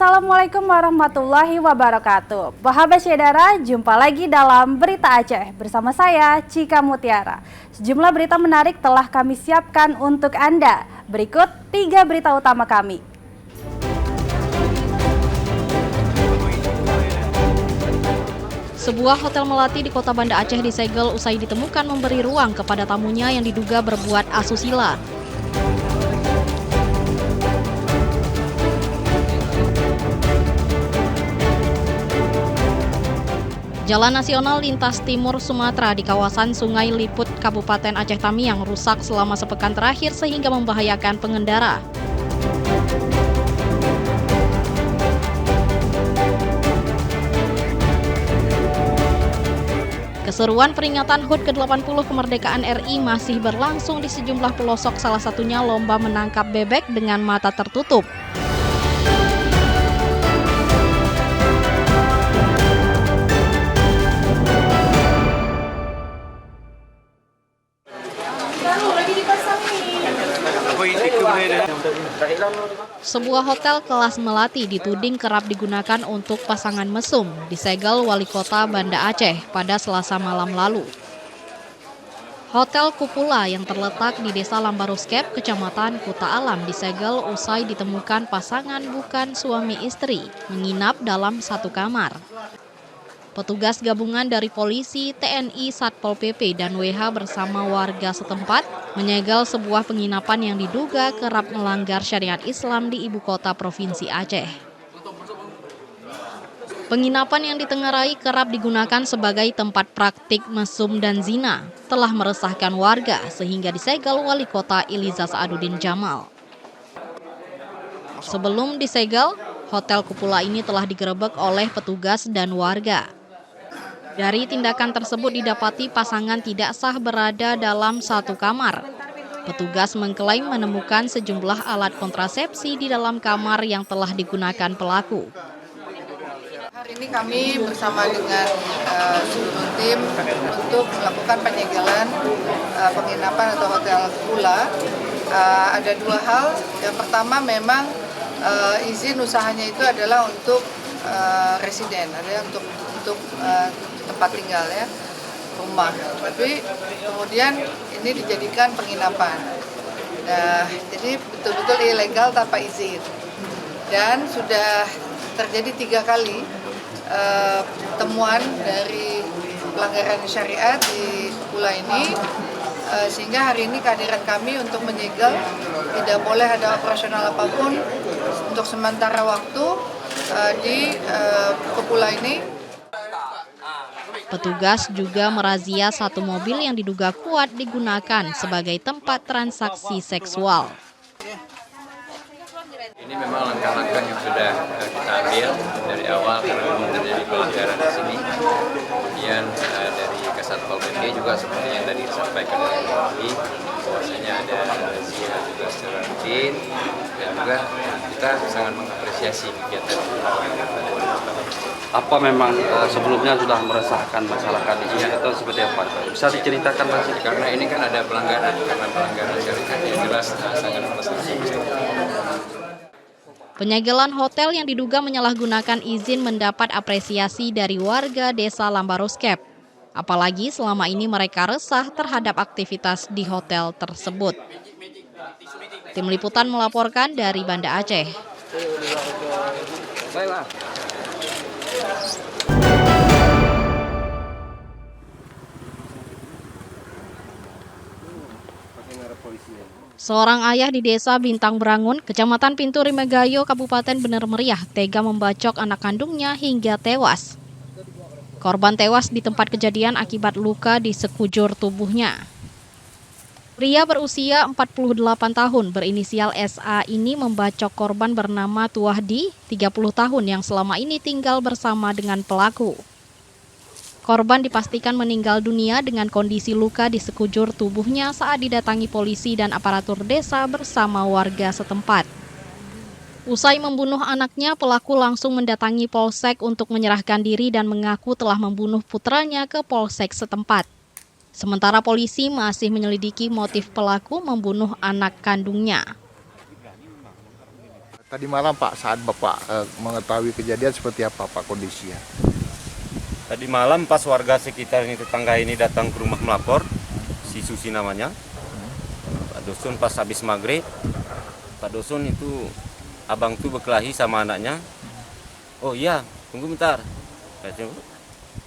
Assalamualaikum warahmatullahi wabarakatuh. Sahabat Syedara, jumpa lagi dalam Berita Aceh bersama saya, Cika Mutiara. Sejumlah berita menarik telah kami siapkan untuk Anda. Berikut 3 berita utama kami. Sebuah hotel melati di kota Banda Aceh disegel usai ditemukan memberi ruang kepada tamunya yang diduga berbuat asusila. Jalan nasional lintas timur Sumatera di kawasan Sungai Liput, Kabupaten Aceh Tamiang rusak selama sepekan terakhir sehingga membahayakan pengendara. Keseruan peringatan HUT ke-80 kemerdekaan RI masih berlangsung di sejumlah pelosok, salah satunya lomba menangkap bebek dengan mata tertutup. Sebuah hotel kelas melati dituding kerap digunakan untuk pasangan mesum, disegel Wali Kota Banda Aceh pada Selasa malam lalu. Hotel Kupula yang terletak di Desa Lambaruskep, Kecamatan Kuta Alam disegel usai ditemukan pasangan bukan suami istri menginap dalam satu kamar. Petugas gabungan dari polisi, TNI, Satpol PP, dan WH bersama warga setempat menyegel sebuah penginapan yang diduga kerap melanggar syariat Islam di ibu kota Provinsi Aceh. Penginapan yang ditengarai kerap digunakan sebagai tempat praktik mesum dan zina telah meresahkan warga sehingga disegel Wali Kota Iliza Sa'aduddin Jamal. Sebelum disegel, Hotel Kupula ini telah digerebek oleh petugas dan warga. Dari tindakan tersebut didapati pasangan tidak sah berada dalam satu kamar. Petugas mengklaim menemukan sejumlah alat kontrasepsi di dalam kamar yang telah digunakan pelaku. Hari ini kami bersama dengan seluruh tim untuk melakukan penyegelan penginapan atau Hotel Kupula. Ada 2 hal. Yang pertama memang izin usahanya itu adalah untuk residen, ada untuk tempat tinggal ya, rumah. Tapi kemudian ini dijadikan penginapan. Nah, jadi betul-betul ilegal tanpa izin. Dan sudah terjadi 3 kali temuan dari pelanggaran syariat di Kupula ini, sehingga hari ini kehadiran kami untuk menyegel, tidak boleh ada operasional apapun untuk sementara waktu di Kupula ini. Petugas juga merazia satu mobil yang diduga kuat digunakan sebagai tempat transaksi seksual. Ini memang langkah-langkah yang sudah kita ambil dari awal karena terjadi pelanggaran di sini. Kemudian dari Satpol PP juga seperti yang tadi disampaikan oleh Wali, bahwasanya ada razia juga secara rutin dan juga kita sangat mengapresiasi kegiatan apa memang sebelumnya sudah meresahkan masyarakat di sini atau seperti apa? Bisa diceritakan Mas? Karena ini kan ada pelanggaran, karena pelanggaran syariat yang jelas sangat meresahkan. Penyegelan hotel yang diduga menyalahgunakan izin mendapat apresiasi dari warga Desa Lambaruskep. Apalagi selama ini mereka resah terhadap aktivitas di hotel tersebut. Tim Liputan melaporkan dari Banda Aceh. Seorang ayah di Desa Bintang Brangun, Kecamatan Pintu Rimegayo, Kabupaten Bener Meriah, tega membacok anak kandungnya hingga tewas. Korban tewas di tempat kejadian akibat luka di sekujur tubuhnya. Pria berusia 48 tahun berinisial SA ini membacok korban bernama Tuahdi, 30 tahun yang selama ini tinggal bersama dengan pelaku. Korban dipastikan meninggal dunia dengan kondisi luka di sekujur tubuhnya saat didatangi polisi dan aparatur desa bersama warga setempat. Usai membunuh anaknya, pelaku langsung mendatangi polsek untuk menyerahkan diri dan mengaku telah membunuh putranya ke polsek setempat. Sementara polisi masih menyelidiki motif pelaku membunuh anak kandungnya. Tadi malam Pak, saat Bapak mengetahui kejadian seperti apa Pak kondisinya? Tadi malam pas warga sekitar ini, tetangga ini datang ke rumah melapor, si Susi namanya, Pak Dusun pas habis maghrib, Pak Dusun itu abang tuh berkelahi sama anaknya. Oh iya, tunggu bentar.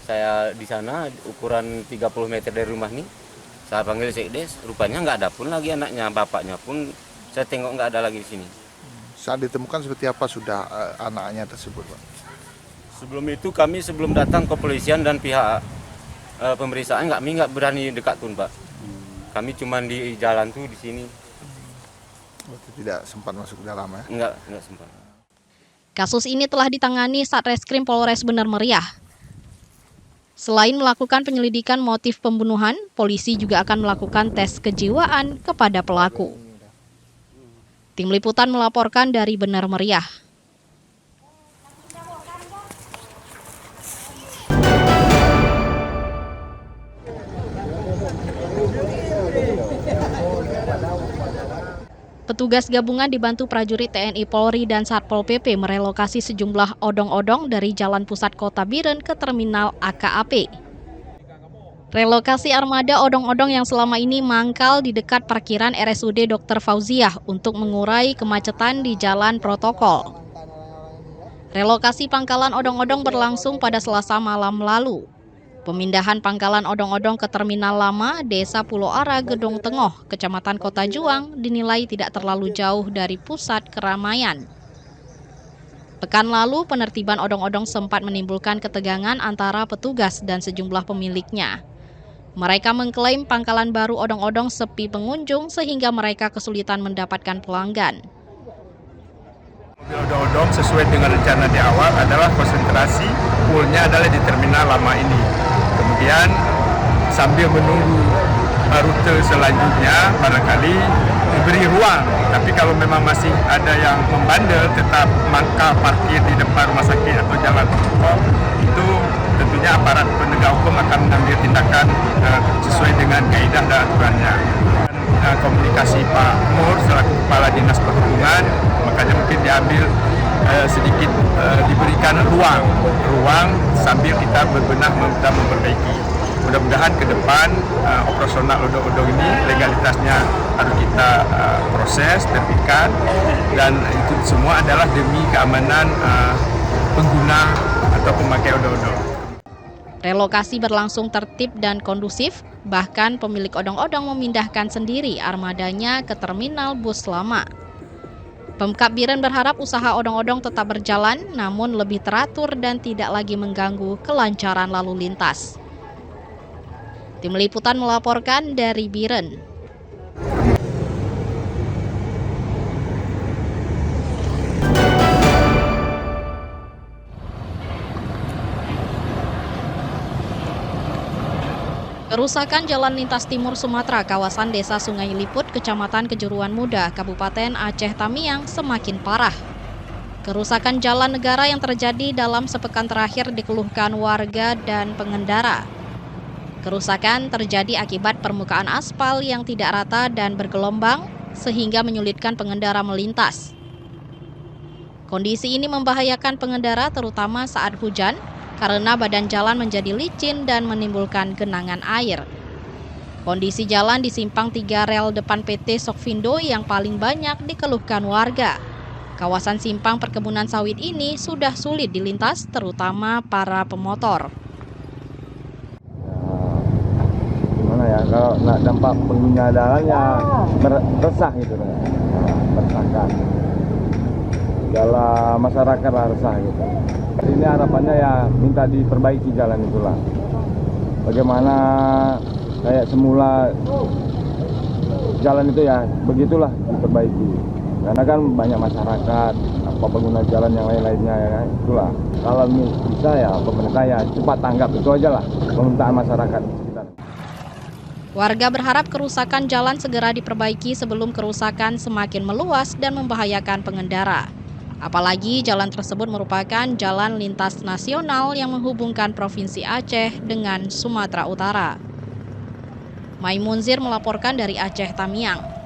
Saya di sana ukuran 30 meter dari rumah nih, saya panggil Sekdes, rupanya nggak ada pun lagi anaknya, bapaknya pun saya tengok nggak ada lagi di sini. Saat ditemukan seperti apa sudah anaknya tersebut Pak? Sebelum itu kami sebelum datang ke kepolisian dan pihak pemeriksaan nggak berani dekat tuh Pak. Kami cuma di jalan tuh di sini. Tidak sempat masuk ke dalam ya? Nggak sempat. Kasus ini telah ditangani Satreskrim Polres Bener Meriah. Selain melakukan penyelidikan motif pembunuhan, polisi juga akan melakukan tes kejiwaan kepada pelaku. Tim Liputan melaporkan dari Bener Meriah. Petugas gabungan dibantu prajurit TNI Polri dan Satpol PP merelokasi sejumlah odong-odong dari Jalan Pusat Kota Biren ke Terminal AKAP. Relokasi armada odong-odong yang selama ini mangkal di dekat parkiran RSUD Dr. Fauziah untuk mengurai kemacetan di jalan protokol. Relokasi pangkalan odong-odong berlangsung pada Selasa malam lalu. Pemindahan pangkalan odong-odong ke Terminal Lama, Desa Pulau Ara, Gedong Tengoh, Kecamatan Kota Juang, dinilai tidak terlalu jauh dari pusat keramaian. Pekan lalu, penertiban odong-odong sempat menimbulkan ketegangan antara petugas dan sejumlah pemiliknya. Mereka mengklaim pangkalan baru odong-odong sepi pengunjung sehingga mereka kesulitan mendapatkan pelanggan. Mobil odong-odong sesuai dengan rencana di awal adalah konsentrasi poolnya adalah di Terminal Lama ini. Kemudian sambil menunggu rute selanjutnya barangkali diberi ruang. Tapi kalau memang masih ada yang membandel tetap mangkal parkir di depan rumah sakit atau jalan protokol, itu tentunya aparat penegak hukum akan mengambil tindakan sesuai dengan kaidah dan aturannya. Komunikasi Pak Mur selaku Kepala Dinas Perhubungan, makanya mungkin diambil sedikit diberikan ruang sambil kita berbenah dan memperbaiki. Mudah-mudahan ke depan operasional odong-odong ini legalitasnya harus kita proses, tertibkan, dan itu semua adalah demi keamanan pengguna atau pemakai odong-odong. Relokasi berlangsung tertib dan kondusif, bahkan pemilik odong-odong memindahkan sendiri armadanya ke terminal bus lama. Pemkab Biren berharap usaha odong-odong tetap berjalan, namun lebih teratur dan tidak lagi mengganggu kelancaran lalu lintas. Tim Liputan melaporkan dari Biren. Kerusakan jalan lintas timur Sumatera, kawasan Desa Sungai Liput, Kecamatan Kejuruan Muda, Kabupaten Aceh Tamiang semakin parah. Kerusakan jalan negara yang terjadi dalam sepekan terakhir dikeluhkan warga dan pengendara. Kerusakan terjadi akibat permukaan aspal yang tidak rata dan bergelombang, sehingga menyulitkan pengendara melintas. Kondisi ini membahayakan pengendara terutama saat hujan, karena badan jalan menjadi licin dan menimbulkan genangan air. Kondisi jalan di simpang 3 rel depan PT Sokvindo yang paling banyak dikeluhkan warga. Kawasan simpang perkebunan sawit ini sudah sulit dilintas, terutama para pemotor. Gimana ya, kalau dampak pengguna jalan ya resah gitu, meresahkan. Segala masyarakat lah resah gitu. Ini harapannya ya minta diperbaiki jalan itulah. Bagaimana kayak semula jalan itu ya begitulah diperbaiki. Karena kan banyak masyarakat, apa pengguna jalan yang lain-lainnya ya kan, itulah. Kalau bisa ya pemerintah ya cepat tanggap, itu aja lah permintaan masyarakat sekitar. Warga berharap kerusakan jalan segera diperbaiki sebelum kerusakan semakin meluas dan membahayakan pengendara. Apalagi jalan tersebut merupakan jalan lintas nasional yang menghubungkan Provinsi Aceh dengan Sumatera Utara. Maimunzir melaporkan dari Aceh Tamiang.